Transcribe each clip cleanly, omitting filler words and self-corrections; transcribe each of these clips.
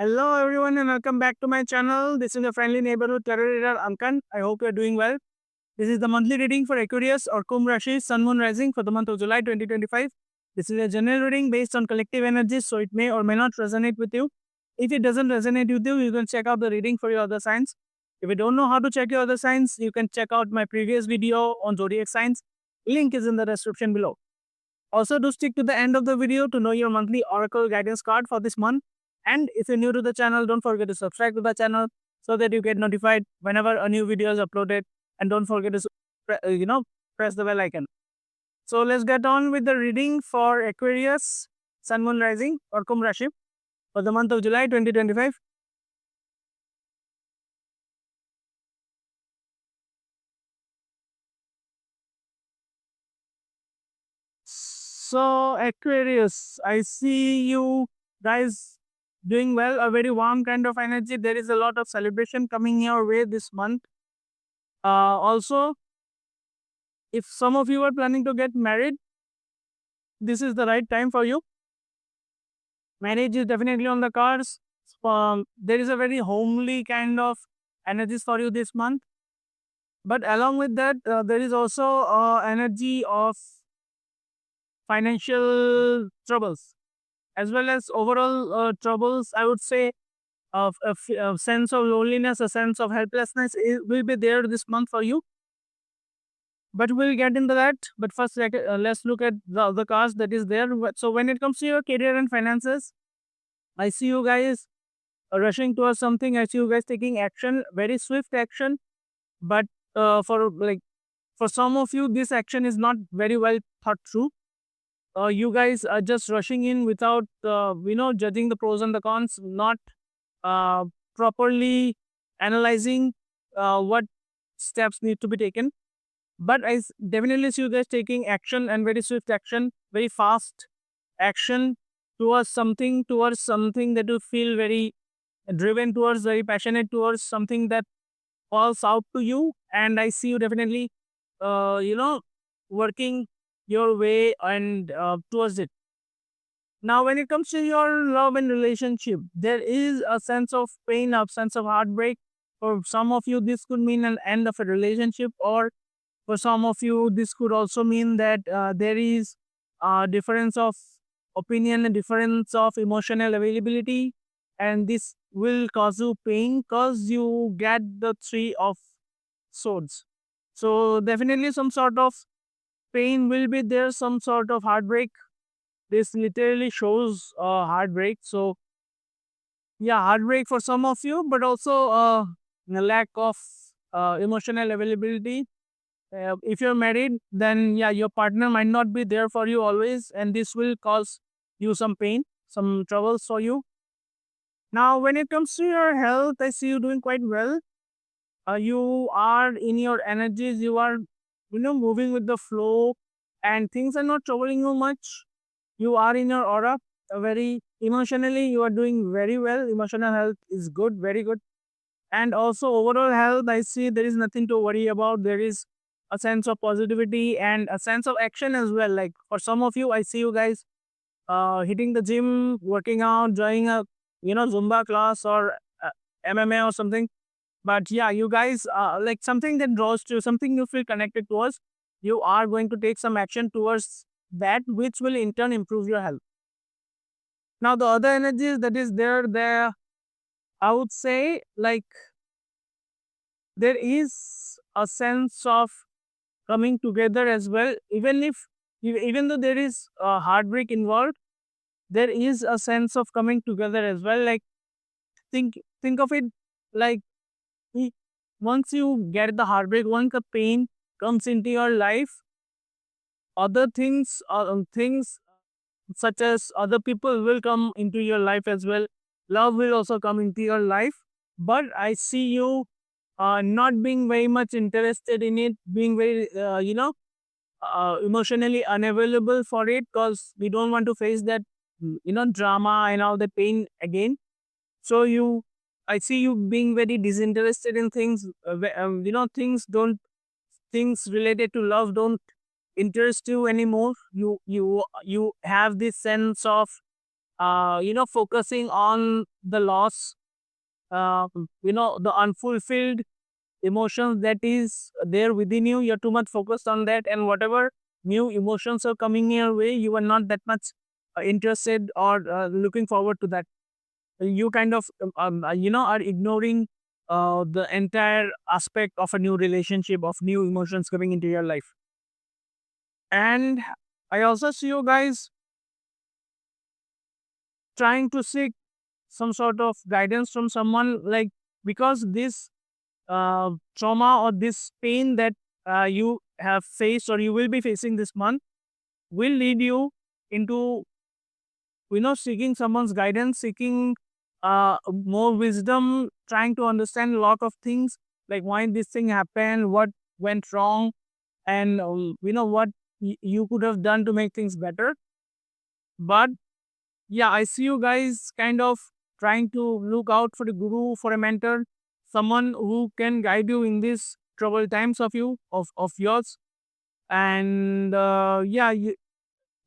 Hello everyone and welcome back to my channel. This is your friendly neighborhood tarot reader Ankan. I hope you are doing well. This is the monthly reading for Aquarius or Kumbh Rashi Sun Moon Rising for the month of July 2025. This is a general reading based on collective energies, so it may or may not resonate with you. If it doesn't resonate with you, you can check out the reading for your other signs. If you don't know how to check your other signs, you can check out my previous video on zodiac signs. Link is in the description below. Also, do stick to the end of the video to know your monthly oracle guidance card for this month. And if you're new to the channel, don't forget to subscribe to the channel so that you get notified whenever a new video is uploaded. And don't forget to press the bell icon. So let's get on with the reading for Aquarius, Sun Moon Rising or Kumbh Rashi for the month of July 2025. So Aquarius, I see you guys doing well, a very warm kind of energy. There is a lot of celebration coming your way this month. Also, if some of you are planning to get married, this is the right time for you. Marriage is definitely on the cards. There is a very homely kind of energies for you this month. But along with that, there is also energy of financial troubles as well as overall troubles. I would say of a sense of loneliness, a sense of helplessness will be there this month for you. But we'll get into that. But first, let's look at the other cards that is there. So when it comes to your career and finances, I see you guys rushing towards something. I see you guys taking action, very swift action. But for some of you, this action is not very well thought through. You guys are just rushing in without judging the pros and the cons, not uh, properly analyzing what steps need to be taken. But definitely see you guys taking action and very swift action, very fast action towards something that you feel very driven towards, very passionate towards, something that falls out to you. And I see you definitely, working your way and towards it. Now, when it comes to your love and relationship, there is a sense of pain, a sense of heartbreak. For some of you, this could mean an end of a relationship, or for some of you, this could also mean that there is a difference of opinion, a difference of emotional availability, and this will cause you pain because you get the three of swords. So definitely some sort of pain will be there, some sort of heartbreak. This literally shows heartbreak. So yeah, heartbreak for some of you, but also a lack of emotional availability. If you're married, then yeah, your partner might not be there for you always, and this will cause you some pain, some troubles for you. Now, when it comes to your health, I see you doing quite well. You are in your energies, you are, moving with the flow, and things are not troubling you much. You are in your aura, very emotionally, you are doing very well. Emotional health is good, very good. And also overall health, I see there is nothing to worry about. There is a sense of positivity and a sense of action as well. Like for some of you, I see you guys hitting the gym, working out, joining a Zumba class or MMA or something. But yeah, you guys like something that draws to you, something you feel connected towards. You are going to take some action towards that, which will in turn improve your health. Now the other energies that is there, I would say, like, there is a sense of coming together as well. Even though there is a heartbreak involved, there is a sense of coming together as well. Like think of it like, e- once you get the heartbreak, once the pain comes into your life, other things such as other people will come into your life as well. Love will also come into your life. But I see you not being very much interested in it, being very emotionally unavailable for it, because we don't want to face that drama and all the pain again. So I see you being very disinterested in things. Things related to love don't interest you anymore. You have this sense of focusing on the loss, the unfulfilled emotions that is there within you. You're too much focused on that, and whatever new emotions are coming your way, you are not that much interested or looking forward to that. You kind of are ignoring the entire aspect of a new relationship, of new emotions coming into your life. And I also see you guys trying to seek some sort of guidance from someone, like, because this trauma or this pain that you have faced or you will be facing this month will lead you into seeking someone's guidance, seeking more wisdom, trying to understand a lot of things, like why this thing happened, what went wrong, and what you could have done to make things better. But yeah, I see you guys kind of trying to look out for a guru, for a mentor, someone who can guide you in these troubled times of yours. And yeah,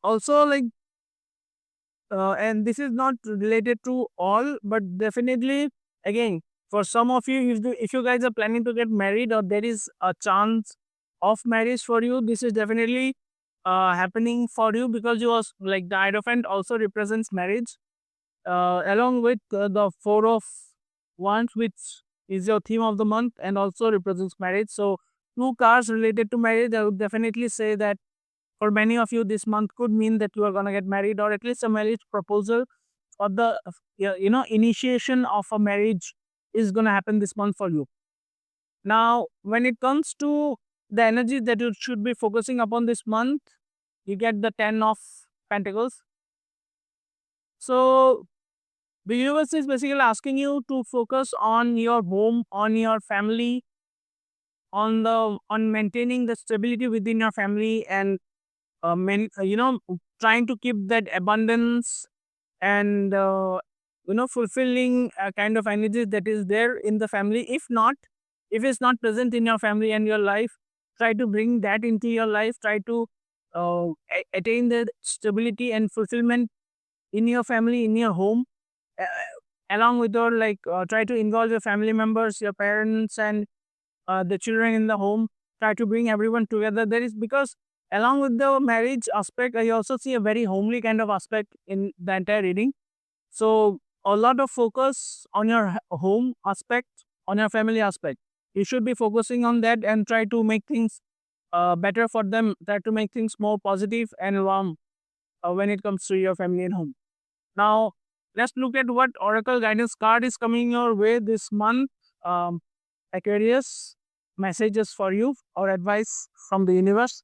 also, like, and this is not related to all, but definitely, again, for some of you, if you guys are planning to get married, or there is a chance of marriage for you, this is definitely happening for you, because you was like, the Hierophant also represents marriage, along with the Four of Wands, which is your theme of the month and also represents marriage. So two cards related to marriage, I would definitely say that for many of you, this month could mean that you are going to get married, or at least a marriage proposal, or the initiation of a marriage is going to happen this month for you. Now, when it comes to the energy that you should be focusing upon this month, you get the 10 of Pentacles. So the universe is basically asking you to focus on your home, on your family, on maintaining the stability within your family, and trying to keep that abundance, and fulfilling kind of energy that is there in the family. If it's not present in your family and your life, try to bring that into your life. Try to attain the stability and fulfillment in your family, in your home, uh, along with your, like, try to involve your family members, your parents, and the children in the home. Try to bring everyone together. There is, because along with the marriage aspect, I also see a very homely kind of aspect in the entire reading. So a lot of focus on your home aspect, on your family aspect. You should be focusing on that and try to make things better for them. Try to make things more positive and warm when it comes to your family and home. Now, let's look at what Oracle Guidance card is coming your way this month. Aquarius, messages for you or advice from the universe.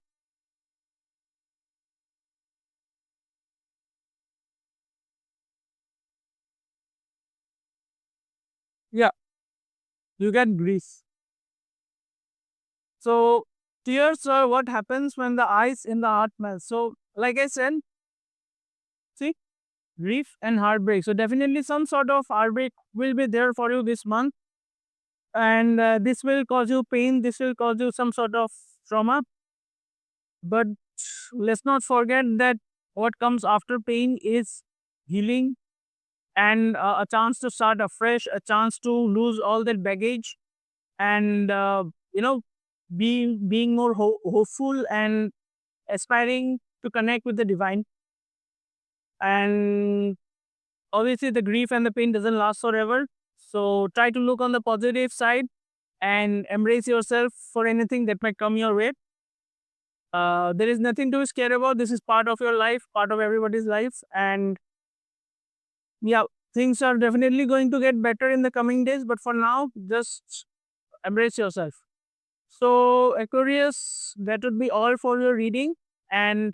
Yeah, you get grief. So, tears are what happens when the ice in the heart melts. So, like I said, see, grief and heartbreak. So, definitely some sort of heartbreak will be there for you this month, and this will cause you pain. This will cause you some sort of trauma. But let's not forget that what comes after pain is healing, and a chance to start afresh, a chance to lose all that baggage, and being more hopeful and aspiring to connect with the divine. And obviously, the grief and the pain doesn't last forever. So try to look on the positive side and embrace yourself for anything that might come your way. There is nothing to be scared about. This is part of your life, part of everybody's life. And yeah, things are definitely going to get better in the coming days. But for now, just embrace yourself. So, Aquarius, that would be all for your reading. And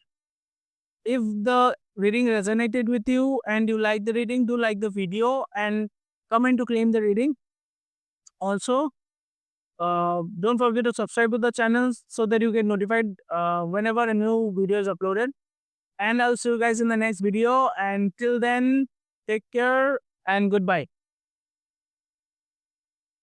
if the reading resonated with you and you like the reading, do like the video and comment to claim the reading. Also, don't forget to subscribe to the channel so that you get notified whenever a new video is uploaded. And I'll see you guys in the next video. And till then, take care and goodbye.